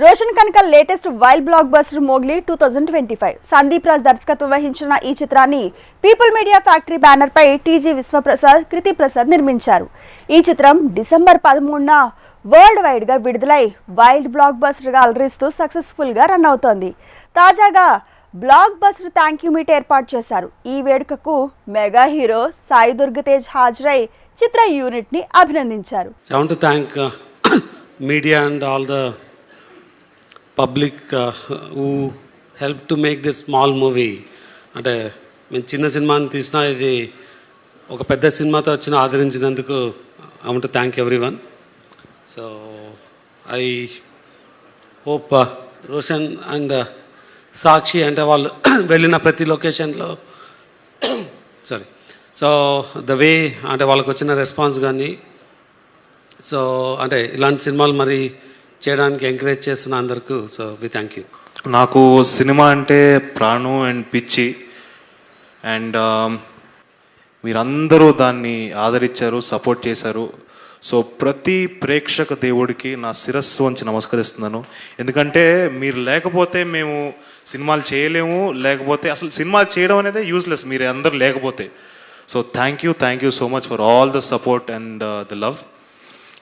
Roshan Kanakal latest wild block buster Mowgli 2025 Sandeep Raj దర్శకత్వం వహించిన ఈ చిత్రాన్ని పీపుల్ మీడియా ఫ్యాక్టరీ బ్యానర్ పై టీజీ విశ్వప్రసాద్, కృతి ప్రసాద్ నిర్మించారు. ఈ చిత్రం డిసెంబర్ 13న వరల్డ్ వైడ్ గా విడుదలై వైల్డ్ బ్లాక్ బస్టర్ గా అలరిస్తూ సక్సెస్ఫుల్ గా రన్ అవుతోంది. తాజాగా block buster thank you meet ఏర్పాటు చేశారు. ఈ వేడుకకు మెగా హీరో సాయి దుర్గ తేజ్ హాజరై చిత్ర యూనిట్ ని అభినందించారు. Media and all the public who helped to make this small movie. అంటే మేము చిన్న సినిమాని తీసినా ఇది ఒక పెద్ద సినిమాతో వచ్చిన ఆదరించినందుకు I want to thank everyone. So I hope Roshan and Sakshi అంటే వాళ్ళు వెళ్ళిన ప్రతి లొకేషన్లో సో ద వే అంటే వాళ్ళకి వచ్చిన రెస్పాన్స్ కానీ సో అంటే ఇలాంటి సినిమాలు మరి చేయడానికి ఎంకరేజ్ చేస్తున్న అందరికీ సో వి థ్యాంక్ యూ. నాకు సినిమా అంటే ప్రాణం అండ్ పిచ్చి అండ్ మీరందరూ దాన్ని ఆదరించారు, సపోర్ట్ చేశారు. సో ప్రతి ప్రేక్షక దేవుడికి నా శిరస్సు వంచి నమస్కరిస్తున్నాను. ఎందుకంటే మీరు లేకపోతే మేము సినిమాలు చేయలేము, లేకపోతే అసలు సినిమాలు చేయడం అనేది యూస్లెస్ మీరు అందరూ లేకపోతే. So thank you so much for all the support and the love.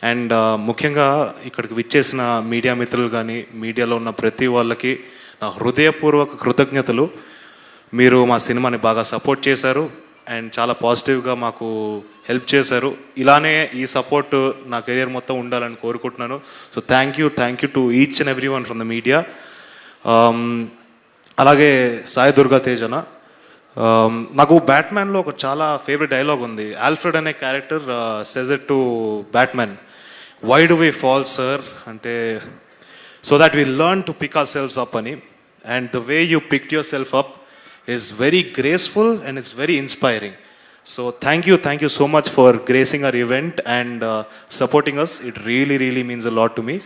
And ముఖ్యంగా ఇక్కడికి విచ్చేసిన మీడియా మిత్రులు కానీ మీడియాలో ఉన్న ప్రతి వాళ్ళకి నా హృదయపూర్వక కృతజ్ఞతలు. మీరు మా సినిమాని బాగా సపోర్ట్ చేశారు అండ్ చాలా పాజిటివ్గా మాకు హెల్ప్ చేశారు. ఇలానే ఈ సపోర్ట్ నా కెరియర్ మొత్తం ఉండాలని కోరుకుంటున్నాను. So thank you to each and every one from the media. అలాగే సాయి దుర్గా తేజ్ అన్న, నాకు బ్యాట్మ్యాన్లో ఒక చాలా ఫేవరెట్ డైలాగ్ ఉంది. ఆల్ఫ్రెడ్ అనే character says it to Batman, why do we fall sir అంటే so that we learn to pick ourselves up అని. And the way you picked yourself up is very graceful and it's very inspiring. So thank you so much for gracing our event and supporting us. It really means a lot to me.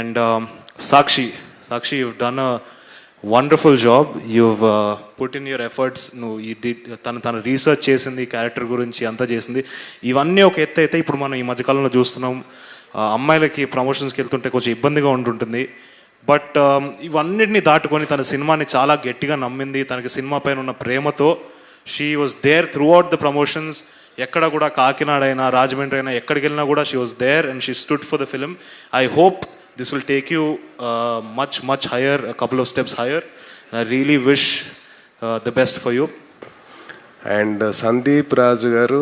And Sakshi, you've done a wonderful job. You've put in your efforts. You did తన research చేసింది, character గురించి అంతా చేసింది. ఇవన్నీ ఒక ఎత్తు అయితే ఇప్పుడు మనం ఈ మధ్యకాలంలో చూస్తున్నాం అమ్మాయిలకి ప్రమోషన్స్కి వెళ్తుంటే కొంచెం ఇబ్బందిగా ఉంటుంటుంది. బట్ ఇవన్నిటిని దాటుకొని తన సినిమాని చాలా గట్టిగా నమ్మింది. తనకి సినిమా పైన ఉన్న ప్రేమతో she was there throughout the promotions. ఎక్కడ కూడా కాకినాడ అయినా రాజమండ్రి అయినా ఎక్కడికి వెళ్ళినా కూడా she was there and she stood for the film. I hope this will take you much higher, a couple of steps higher, and I really wish the best for you. And Sandeep Raj garu,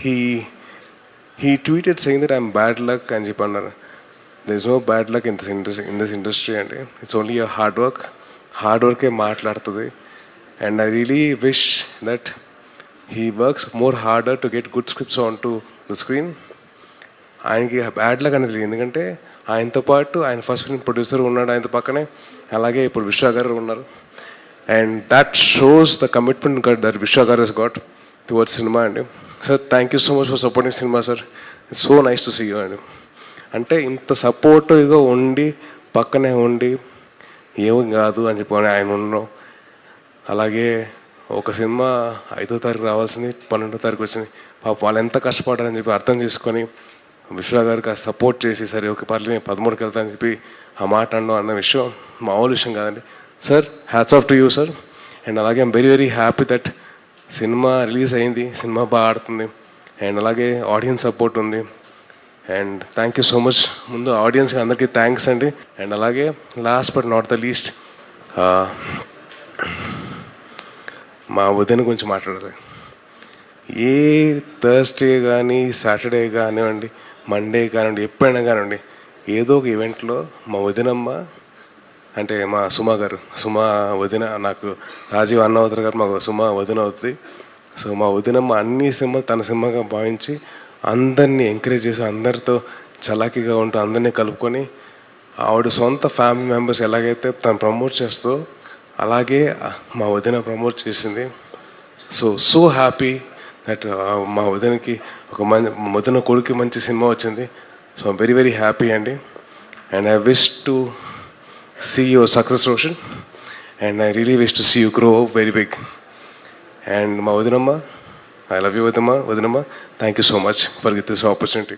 he tweeted saying that I'm bad luck and chepannaru. There's no bad luck in this industry and it's only a hard work e maatladtadi. And I really wish that he works more harder to get good scripts onto the screen. ఆయనకి bad luck అనేది ఎందుకంటే ఆయనతో పాటు ఆయన first film producer ఉన్నాడు ఆయనతో పక్కనే, అలాగే ఇప్పుడు విశ్వ గారు ఉన్నారు. And that shows the commitment that Vishwa garu has got towards cinema అండి. Sir thank you so much for supporting cinema sir. It's so nice to see you అండి. అంటే ఇంత సపోర్టివ్గా ఉండి పక్కనే ఉండి ఏం కాదు అని చెప్పి ఆయన ఉన్నాం. అలాగే ఒక సినిమా 5వ తారీఖు రావాల్సింది 12వ తారీఖు వచ్చింది. పాప వాళ్ళు ఎంత కష్టపడారని చెప్పి అర్థం చేసుకొని విశ్వ గారికి సపోర్ట్ చేసి సరే ఓకే పర్లేదు 13కి వెళ్తానని చెప్పి ఆ మాట అన్న విషయం మామూలు విషయం కాదండి sir. Hats off to you sir. And అలాగే I'm very happy that cinema release అయింది, సినిమా బాగా ఆడుతుంది అండ్ అలాగే ఆడియన్స్ సపోర్ట్ ఉంది. And thank you so much. ముందు ఆడియన్స్కి అందరికీ థ్యాంక్స్ అండి. అండ్ అలాగే last but not the least మా వదిన గురించి మాట్లాడాలి. ఏ థర్స్డే కానీ సాటర్డే కానివ్వండి, మండే కానివ్వండి, ఎప్పుడైనా కానివ్వండి ఏదో ఒక ఈవెంట్లో మా వదినమ్మ అంటే మా సుమా వదిన, నాకు రాజీవ్ అన్న అవుతారు గారు మాకు సుమా వదిన అవుతుంది. సో మా వదినమ్మ అన్ని సినిమాలు తన సినిమాగా భావించి అందరినీ ఎంకరేజ్ చేసి అందరితో చలాకీగా ఉంటూ అందరినీ కలుపుకొని ఆవిడ సొంత ఫ్యామిలీ మెంబర్స్ ఎలాగైతే తను ప్రమోట్ చేస్తో అలాగే మా వదిన ప్రమోట్ చేసింది. సో హ్యాపీ దట్ మా వదినకి వదిన కొడుకు మంచి సినిమా వచ్చింది. సో ఐమ్ వెరీ హ్యాపీ అండి. And I wish to see your success Roshan and I really wish to see you grow very big. And మా వదినమ్మ, ఐ లవ్ యూ వదినమ్మ. Thank you so much for this opportunity.